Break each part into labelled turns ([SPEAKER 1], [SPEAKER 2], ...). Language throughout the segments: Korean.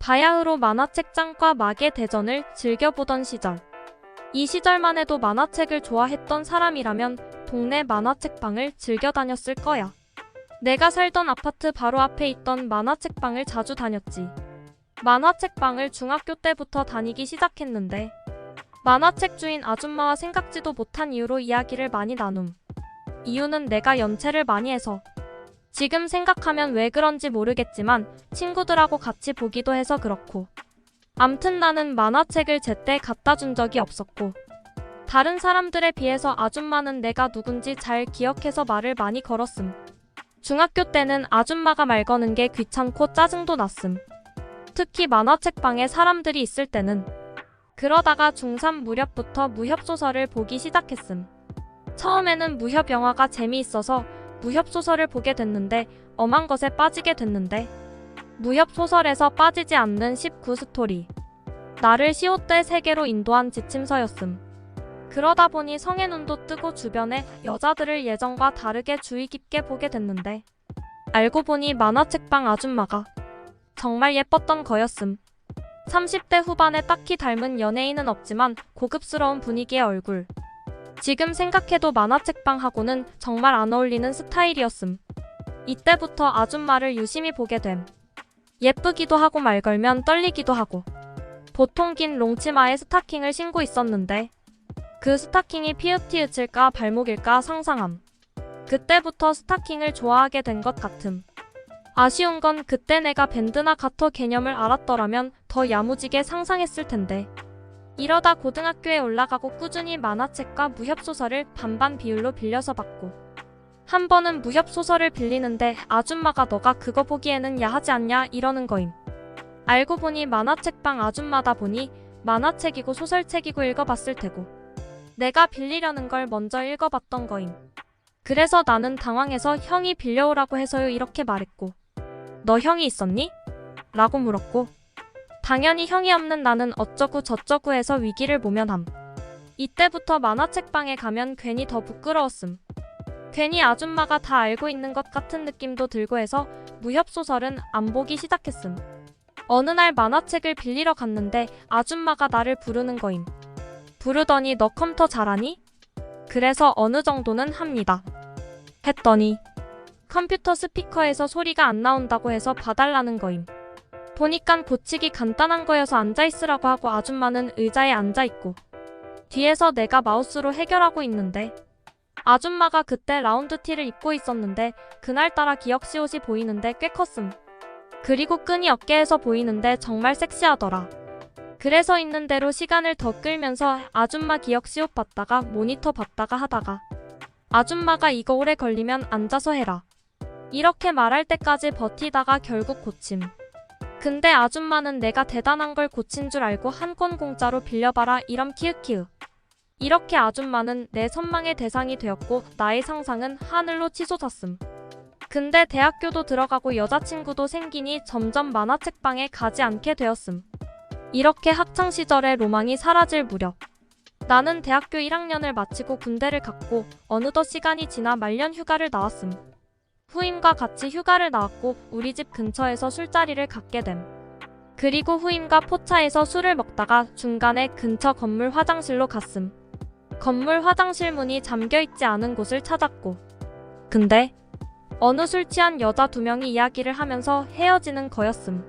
[SPEAKER 1] 바야흐로 만화책장과 막의 대전을 즐겨보던 시절. 이 시절만 해도 만화책을 좋아했던 사람이라면 동네 만화책방을 즐겨 다녔을 거야. 내가 살던 아파트 바로 앞에 있던 만화책방을 자주 다녔지. 만화책방을 중학교 때부터 다니기 시작했는데 만화책 주인 아줌마와 생각지도 못한 이유로 이야기를 많이 나눔. 이유는 내가 연체를 많이 해서. 지금 생각하면 왜 그런지 모르겠지만 친구들하고 같이 보기도 해서 그렇고. 암튼 나는 만화책을 제때 갖다 준 적이 없었고 다른 사람들에 비해서 아줌마는 내가 누군지 잘 기억해서 말을 많이 걸었음. 중학교 때는 아줌마가 말 거는 게 귀찮고 짜증도 났음. 특히 만화책방에 사람들이 있을 때는. 그러다가 중3 무렵부터 무협소설을 보기 시작했음. 처음에는 무협영화가 재미있어서 무협소설을 보게 됐는데 엄한 것에 빠지게 됐는데 무협소설에서 빠지지 않는 19스토리. 나를 시옷대 세계로 인도한 지침서였음. 그러다 보니 성의 눈도 뜨고 주변의 여자들을 예전과 다르게 주의 깊게 보게 됐는데 알고 보니 만화책방 아줌마가 정말 예뻤던 거였음. 30대 후반에 딱히 닮은 연예인은 없지만 고급스러운 분위기의 얼굴. 지금 생각해도 만화책방하고는 정말 안 어울리는 스타일이었음. 이때부터 아줌마를 유심히 보게 됨. 예쁘기도 하고 말 걸면 떨리기도 하고. 보통 긴 롱치마에 스타킹을 신고 있었는데 그 스타킹이 피읍티읕일까 발목일까 상상함. 그때부터 스타킹을 좋아하게 된 것 같음. 아쉬운 건 그때 내가 밴드나 가터 개념을 알았더라면 더 야무지게 상상했을 텐데. 이러다 고등학교에 올라가고 꾸준히 만화책과 무협소설을 반반 비율로 빌려서 봤고 한 번은 무협소설을 빌리는데 아줌마가 너가 그거 보기에는 야하지 않냐 이러는 거임. 알고 보니 만화책방 아줌마다 보니 만화책이고 소설책이고 읽어봤을 테고 내가 빌리려는 걸 먼저 읽어봤던 거임. 그래서 나는 당황해서 형이 빌려오라고 해서요 이렇게 말했고 너 형이 있었니? 라고 물었고 당연히 형이 없는 나는 어쩌고 저쩌고 해서 위기를 모면함. 이때부터 만화책방에 가면 괜히 더 부끄러웠음. 괜히 아줌마가 다 알고 있는 것 같은 느낌도 들고 해서 무협소설은 안 보기 시작했음. 어느 날 만화책을 빌리러 갔는데 아줌마가 나를 부르는 거임. 부르더니 너 컴퓨터 잘하니? 그래서 어느 정도는 합니다. 했더니 컴퓨터 스피커에서 소리가 안 나온다고 해서 봐달라는 거임. 보니깐 고치기 간단한 거여서 앉아있으라고 하고 아줌마는 의자에 앉아있고 뒤에서 내가 마우스로 해결하고 있는데 아줌마가 그때 라운드티를 입고 있었는데 그날따라 기역시 옷이 보이는데 꽤 컸음. 그리고 끈이 어깨에서 보이는데 정말 섹시하더라. 그래서 있는 대로 시간을 더 끌면서 아줌마 기역시 옷 봤다가 모니터 봤다가 하다가 아줌마가 이거 오래 걸리면 앉아서 해라. 이렇게 말할 때까지 버티다가 결국 고침. 근데 아줌마는 내가 대단한 걸 고친 줄 알고 한 권 공짜로 빌려봐라 이럼 키읔키읔. 이렇게 아줌마는 내 선망의 대상이 되었고 나의 상상은 하늘로 치솟았음. 근데 대학교도 들어가고 여자친구도 생기니 점점 만화책방에 가지 않게 되었음. 이렇게 학창시절의 로망이 사라질 무렵 나는 대학교 1학년을 마치고 군대를 갔고 어느덧 시간이 지나 말년 휴가를 나왔음. 후임과 같이 휴가를 나왔고 우리 집 근처에서 술자리를 갖게 됨. 그리고 후임과 포차에서 술을 먹다가 중간에 근처 건물 화장실로 갔음. 건물 화장실 문이 잠겨있지 않은 곳을 찾았고 근데 어느 술 취한 여자 2명이 이야기를 하면서 헤어지는 거였음.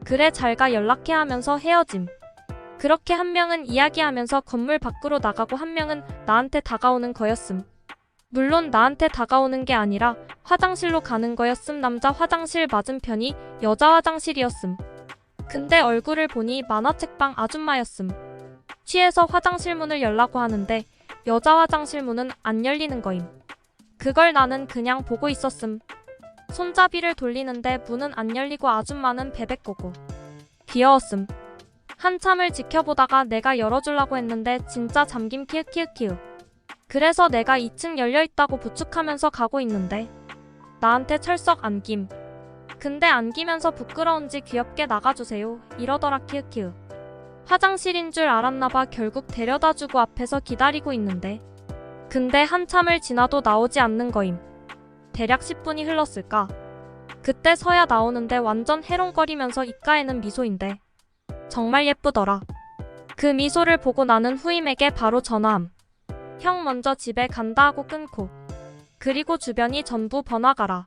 [SPEAKER 1] 그래 잘가 연락해 하면서 헤어짐. 그렇게 한 명은 이야기하면서 건물 밖으로 나가고 한 명은 나한테 다가오는 거였음. 물론 나한테 다가오는 게 아니라 화장실로 가는 거였음. 남자 화장실 맞은편이 여자 화장실이었음. 근데 얼굴을 보니 만화책방 아줌마였음. 취해서 화장실 문을 열라고 하는데 여자 화장실 문은 안 열리는 거임. 그걸 나는 그냥 보고 있었음. 손잡이를 돌리는데 문은 안 열리고 아줌마는 베베꼬고. 귀여웠음. 한참을 지켜보다가 내가 열어주려고 했는데 진짜 잠김 키읔키읔키읔. 그래서 내가 2층 열려있다고 부축하면서 가고 있는데 나한테 철썩 안김. 근데 안기면서 부끄러운지 귀엽게 나가주세요 이러더라 키읔키읔. 화장실인 줄 알았나봐. 결국 데려다주고 앞에서 기다리고 있는데 근데 한참을 지나도 나오지 않는 거임. 대략 10분이 흘렀을까? 그때 서야 나오는데 완전 해롱거리면서 입가에는 미소인데 정말 예쁘더라. 그 미소를 보고 나는 후임에게 바로 전화함. 형 먼저 집에 간다 하고 끊고 그리고 주변이 전부 번화가라.